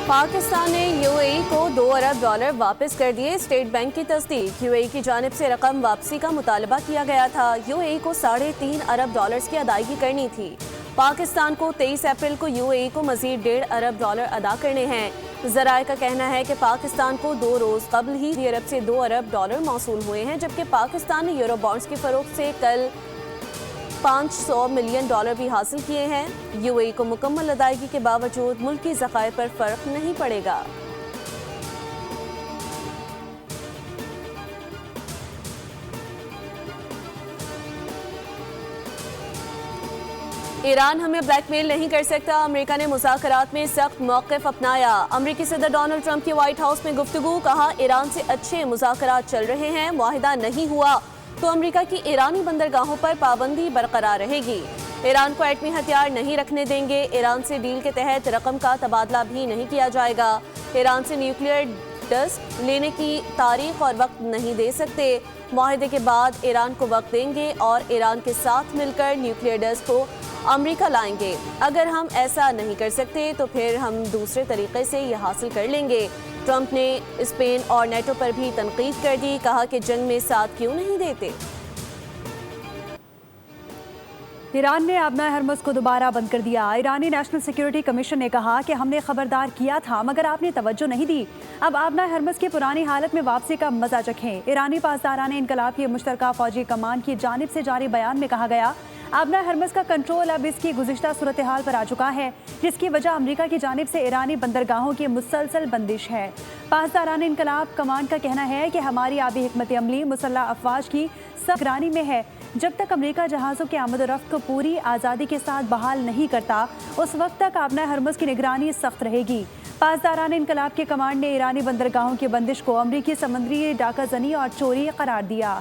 پاکستان نے UAE کو $2 ارب واپس کر دیے، اسٹیٹ بینک کی تصدیق۔ UAE کی جانب سے رقم واپسی کا مطالبہ کیا گیا تھا۔ UAE کو $3.5 ارب کی ادائیگی کرنی تھی۔ پاکستان کو 23 اپریل کو UAE کو مزید $1.5 ارب ادا کرنے ہیں۔ ذرائع کا کہنا ہے کہ پاکستان کو 2 روز قبل ہی سعودی عرب سے $2 ارب موصول ہوئے ہیں، جبکہ پاکستان نے یورو بانڈز کی فروخت سے کل $500 ملین بھی حاصل کیے ہیں۔ UAE کو مکمل ادائیگی کے باوجود ملکی ذخائر پر فرق نہیں پڑے گا۔ ایران ہمیں بلیک میل نہیں کر سکتا، امریکہ نے مذاکرات میں سخت موقف اپنایا۔ امریکی صدر ڈونلڈ ٹرمپ کی وائٹ ہاؤس میں گفتگو، کہا ایران سے اچھے مذاکرات چل رہے ہیں، معاہدہ نہیں ہوا تو امریکہ کی ایرانی بندرگاہوں پر پابندی برقرار رہے گی۔ ایران کو ایٹمی ہتھیار نہیں رکھنے دیں گے، ایران سے ڈیل کے تحت رقم کا تبادلہ بھی نہیں کیا جائے گا۔ ایران سے نیوکلیئر ڈسک لینے کی تاریخ اور وقت نہیں دے سکتے، معاہدے کے بعد ایران کو وقت دیں گے اور ایران کے ساتھ مل کر نیوکلیئر ڈسک کو امریکہ لائیں گے۔ اگر ہم ایسا نہیں کر سکتے تو پھر ہم دوسرے طریقے سے یہ حاصل کر لیں گے۔ ٹرمپ نے اسپین اور نیٹو پر بھی تنقید کر دی، کہا کہ جنگ میں ساتھ کیوں نہیں دیتے۔ ایران نے آبنائے ہرمز کو دوبارہ بند کر دیا۔ ایرانی نیشنل سیکیورٹی کمیشن نے کہا کہ ہم نے خبردار کیا تھا مگر آپ نے توجہ نہیں دی، اب آبنائے ہرمز کی پرانی حالت میں واپسی کا مزہ چکھیں۔ ایرانی پاسداران انقلاب کی مشترکہ فوجی کمان کی جانب سے جاری بیان میں کہا گیا، آبنائے ہرمز کا کنٹرول اب اس کی گزشتہ صورتحال پر آ چکا ہے، جس کی وجہ امریکہ کی جانب سے ایرانی بندرگاہوں کی مسلسل بندش ہے۔ پاسداران انقلاب کمان کا کہنا ہے کہ ہماری آبی حکمت عملی مسلح افواج کی نگرانی میں ہے۔ جب تک امریکہ جہازوں کے آمد و رفت کو پوری آزادی کے ساتھ بحال نہیں کرتا، اس وقت تک آبنائے ہرمز کی نگرانی سخت رہے گی۔ پاسداران انقلاب کے کمانڈ نے ایرانی بندرگاہوں کی بندش کو امریکی سمندری ڈاکہ زنی اور چوری قرار دیا۔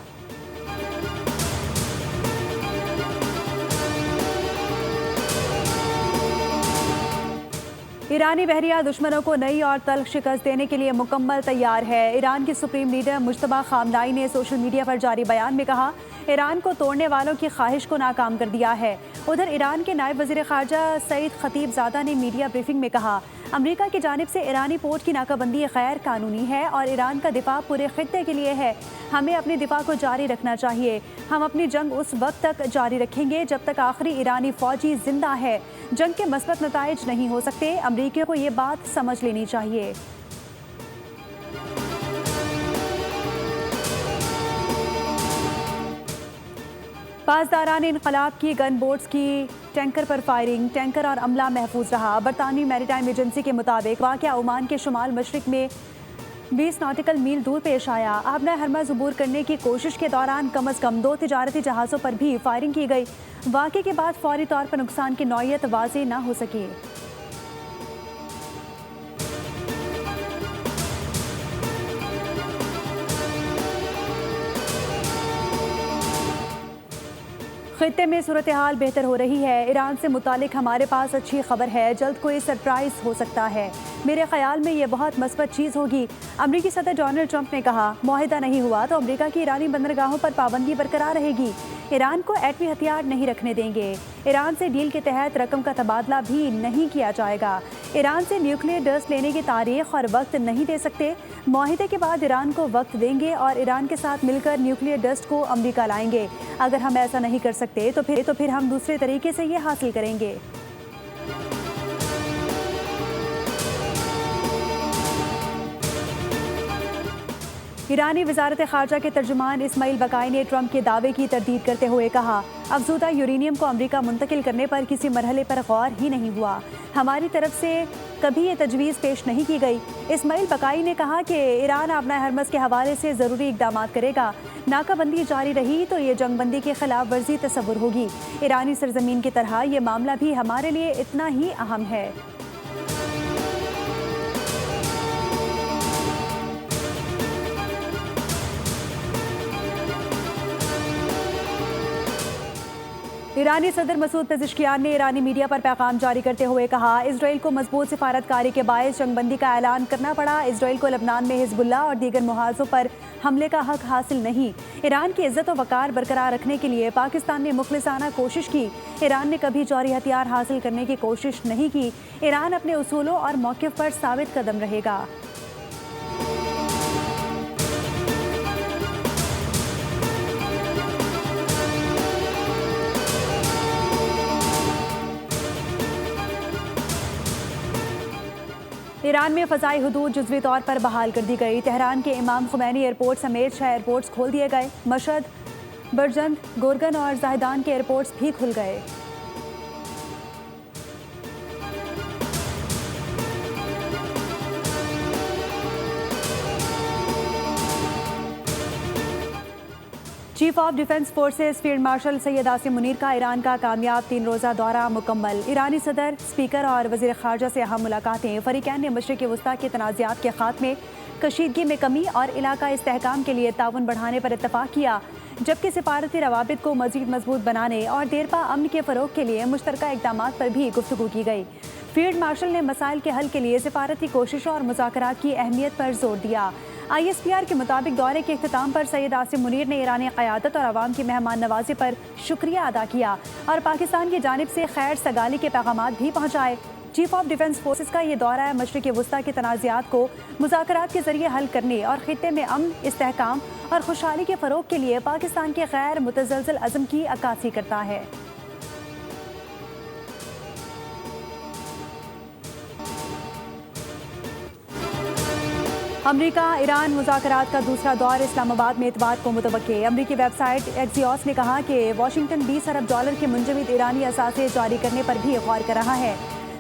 ایرانی بحریہ دشمنوں کو نئی اور تلخ شکست دینے کے لیے مکمل تیار ہے۔ ایران کی سپریم لیڈر مجتبیٰ خامنائی نے سوشل میڈیا پر جاری بیان میں کہا، ایران کو توڑنے والوں کی خواہش کو ناکام کر دیا ہے۔ ادھر ایران کے نائب وزیر خارجہ سعید خطیب زادہ نے میڈیا بریفنگ میں کہا، امریکہ کی جانب سے ایرانی پورٹ کی ناکہ بندی غیر قانونی ہے اور ایران کا دفاع پورے خطے کے لیے ہے۔ ہمیں اپنے دفاع کو جاری رکھنا چاہیے۔ ہم اپنی جنگ اس وقت تک جاری رکھیں گے جب تک آخری ایرانی فوجی زندہ ہے۔ جنگ کے مثبت نتائج نہیں ہو سکتے، امریکیوں کو یہ بات سمجھ لینی چاہیے۔ پاسداران انقلاب کی گن بوٹس کی ٹینکر پر فائرنگ، ٹینکر اور عملہ محفوظ رہا۔ برطانوی میری ٹائم ایجنسی کے مطابق واقعہ عمان کے شمال مشرق میں 20 ناٹیکل میل دور پیش آیا۔ آبنائے ہرمز عبور کرنے کی کوشش کے دوران کم از کم 2 تجارتی جہازوں پر بھی فائرنگ کی گئی۔ واقعے کے بعد فوری طور پر نقصان کی نوعیت واضح نہ ہو سکی۔ خطے میں صورتحال بہتر ہو رہی ہے۔ ایران سے متعلق ہمارے پاس اچھی خبر ہے، جلد کوئی سرپرائز ہو سکتا ہے۔ میرے خیال میں یہ بہت مثبت چیز ہوگی۔ امریکی صدر ڈونلڈ ٹرمپ نے کہا، معاہدہ نہیں ہوا تو امریکہ کی ایرانی بندرگاہوں پر پابندی برقرار رہے گی۔ ایران کو ایٹمی ہتھیار نہیں رکھنے دیں گے۔ ایران سے ڈیل کے تحت رقم کا تبادلہ بھی نہیں کیا جائے گا۔ ایران سے نیوکلیئر ڈسک لینے کی تاریخ اور وقت نہیں دے سکتے، معاہدے کے بعد ایران کو وقت دیں گے اور ایران کے ساتھ مل کر نیوکلیئر ڈسک کو امریکہ لائیں گے۔ اگر ہم ایسا نہیں کر سکتے تو پھر ہم دوسرے طریقے سے یہ حاصل کریں گے۔ ایرانی وزارت خارجہ کے ترجمان اسماعیل بقائی نے ٹرمپ کے دعوے کی تردید کرتے ہوئے کہا، افزودہ یورینیم کو امریکہ منتقل کرنے پر کسی مرحلے پر غور ہی نہیں ہوا، ہماری طرف سے کبھی یہ تجویز پیش نہیں کی گئی۔ اسماعیل بقائی نے کہا کہ ایران آبنائے ہرمز کے حوالے سے ضروری اقدامات کرے گا۔ ناکہ بندی جاری رہی تو یہ جنگ بندی کی خلاف ورزی تصور ہوگی۔ ایرانی سرزمین کی طرح یہ معاملہ بھی ہمارے لیے اتنا ہی اہم ہے۔ ایرانی صدر مسعود پزشکیان نے ایرانی میڈیا پر پیغام جاری کرتے ہوئے کہا، اسرائیل کو مضبوط سفارتکاری کے باعث جنگ بندی کا اعلان کرنا پڑا۔ اسرائیل کو لبنان میں حزب اللہ اور دیگر محاذوں پر حملے کا حق حاصل نہیں۔ ایران کی عزت و وقار برقرار رکھنے کے لیے پاکستان نے مخلصانہ کوشش کی۔ ایران نے کبھی جوہری ہتھیار حاصل کرنے کی کوشش نہیں کی۔ ایران اپنے اصولوں اور موقف پر ثابت قدم رہے گا۔ ایران میں فضائی حدود جزوی طور پر بحال کر دی گئی۔ تہران کے امام خمینی ایئرپورٹ سمیت 6 ایئرپورٹس کھول دیے گئے۔ مشہد، برجند، گورگن اور زاہدان کے ایئرپورٹس بھی کھل گئے۔ Chief of defence forces field marshal Syed Asim Munir کا ایران کا کامیاب 3 روزہ دورہ مکمل۔ ایرانی صدر، اسپیکر اور وزیر خارجہ سے اہم ملاقاتیں۔ فریقین نے مشرق وسطیٰ کے تنازعات کے خاتمے، کشیدگی میں کمی اور علاقہ استحکام کے لیے تعاون بڑھانے پر اتفاق کیا، جبکہ سفارتی روابط کو مزید مضبوط بنانے اور دیرپا امن کے فروغ کے لیے مشترکہ اقدامات پر بھی گفتگو کی گئی۔ فیلڈ مارشل نے مسائل کے حل کے لیے سفارتی کوششوں اور مذاکرات کی اہمیت پر زور دیا۔ ISPR کے مطابق دورے کے اختتام پر سید عاصم منیر نے ایرانی قیادت اور عوام کی مہمان نوازی پر شکریہ ادا کیا اور پاکستان کی جانب سے خیر سگالی کے پیغامات بھی پہنچائے۔ چیف آف ڈیفنس فورسز کا یہ دورہ مشرق وسطیٰ کے تنازعات کو مذاکرات کے ذریعے حل کرنے اور خطے میں امن، استحکام اور خوشحالی کے فروغ کے لیے پاکستان کے غیر متزلزل عزم کی عکاسی کرتا ہے۔ امریکہ ایران مذاکرات کا دوسرا دور اسلام آباد میں اتوار کو متوقع۔ امریکی ویب سائٹ ایکزیوس نے کہا کہ واشنگٹن $20 ارب کے منجمد ایرانی اثاثے جاری کرنے پر بھی غور کر رہا ہے۔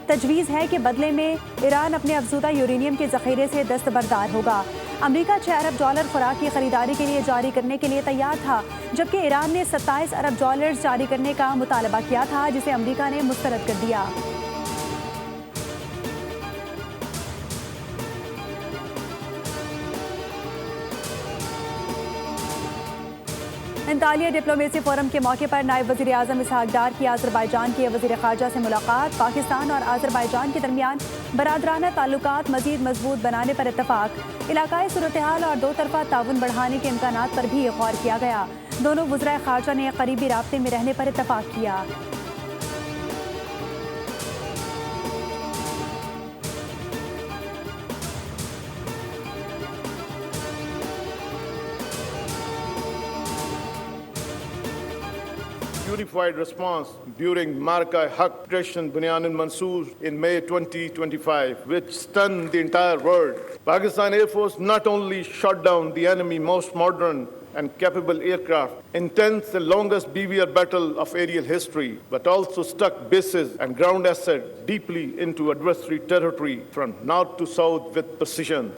تجویز ہے کہ بدلے میں ایران اپنے افزودہ یورینیم کے ذخیرے سے دستبردار ہوگا۔ امریکہ $6 ارب خوراک کی خریداری کے لیے جاری کرنے کے لیے تیار تھا، جبکہ ایران نے $27 ارب جاری کرنے کا مطالبہ کیا تھا، جسے امریکہ نے مسترد کر دیا۔ انطالیہ ڈپلومیسی فورم کے موقع پر نائب وزیر اعظم اسحاق ڈار کی آذربائیجان کے وزیر خارجہ سے ملاقات۔ پاکستان اور آذربائیجان کے درمیان برادرانہ تعلقات مزید مضبوط بنانے پر اتفاق۔ علاقائی صورتحال اور 2 طرفہ تعاون بڑھانے کے امکانات پر بھی غور کیا گیا۔ دونوں وزرائے خارجہ نے قریبی رابطے میں رہنے پر اتفاق کیا۔ Unified response during Marka-e-Haq Operation Bunyan Mansoor in May 2025, which stunned the entire world. Pakistan Air Force not only shot down the enemy's most modern and capable aircraft, intense the longest BVR battle of aerial history, but also struck bases and ground assets deeply into adversary territory from north to south with precision.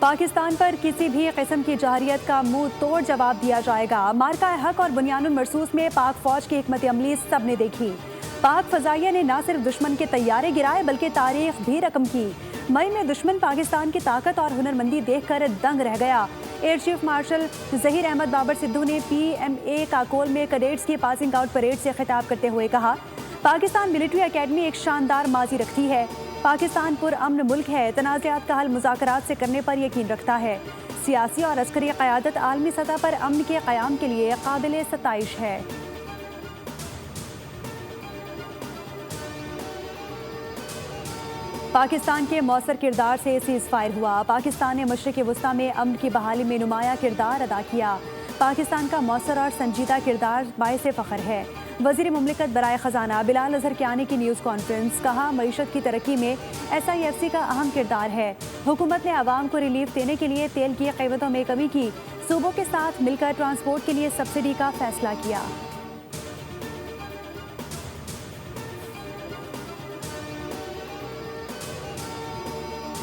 Pakistan پر کسی بھی قسم کی جارحیت کا منہ توڑ جواب دیا جائے گا۔ مارکا-ے-حق اور بنیان المرصوص میں پاک فوج کی حکمت عملی سب نے دیکھی۔ پاک فضائیہ نے نہ صرف دشمن کے طیارے گرائے بلکہ تاریخ بھی رقم کی۔ مئی میں دشمن پاکستان کی طاقت اور ہنرمندی دیکھ کر دنگ رہ گیا۔ Air chief marshal Zaheer Ahmed Babar Sidhu نے PMA کاکول میں کیڈٹس کی پاسنگ آؤٹ پریڈ سے خطاب کرتے ہوئے کہا، پاکستان ملٹری اکیڈمی ایک شاندار ماضی رکھتی ہے۔ پاکستان پرامن ملک ہے، تنازعات کا حل مذاکرات سے کرنے پر یقین رکھتا ہے۔ سیاسی اور عسکری قیادت عالمی سطح پر امن کے قیام کے لیے قابل ستائش ہے۔ پاکستان کے مؤثر کردار سے سیز فائر ہوا۔ پاکستان نے مشرق وسطیٰ میں امن کی بحالی میں نمایاں کردار ادا کیا۔ پاکستان کا مؤثر اور سنجیدہ کردار باعث فخر ہے۔ وزیر مملکت برائے خزانہ بلال اظہر کیانی کی نیوز کانفرنس، کہا معیشت کی ترقی میں SIFC کا اہم کردار ہے۔ حکومت نے عوام کو ریلیف دینے کے لیے تیل کی قیمتوں میں کمی کی، صوبوں کے ساتھ مل کر ٹرانسپورٹ کے لیے سبسڈی کا فیصلہ کیا۔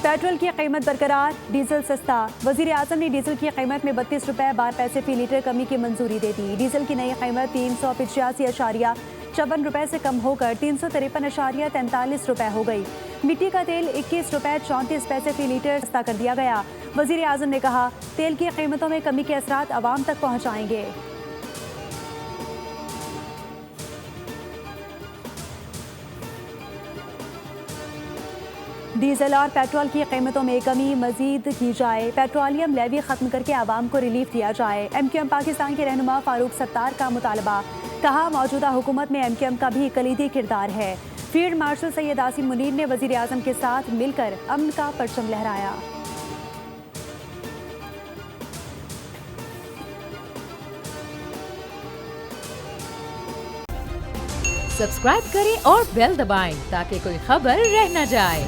پیٹرول کی قیمت برقرار، ڈیزل سستا۔ وزیر اعظم نے ڈیزل کی قیمت میں 32 روپے 12 پیسے فی لیٹر کمی کی منظوری دے دی۔ ڈیزل کی نئی قیمت 385.54 روپے سے کم ہو کر 353.43 روپے ہو گئی۔ مٹی کا تیل 21 روپے 34 پیسے فی لیٹر سستا کر دیا گیا۔ وزیر اعظم نے کہا، تیل کی قیمتوں میں کمی کے اثرات عوام تک پہنچائیں گے۔ ڈیزل اور پیٹرول کی قیمتوں میں کمی مزید کی جائے، پیٹرولیم لیوی ختم کر کے عوام کو ریلیف دیا جائے، ایم کیو ایم پاکستان کے رہنما فاروق ستار کا مطالبہ، کہا موجودہ حکومت میں ایم کیو ایم کا بھی کلیدی کردار ہے۔ فیلڈ مارشل سید عاصم منیر نے وزیر اعظم کے ساتھ مل کر امن کا پرچم لہرایا۔ سبسکرائب کریں اور بیل دبائیں تاکہ کوئی خبر رہ نہ جائے۔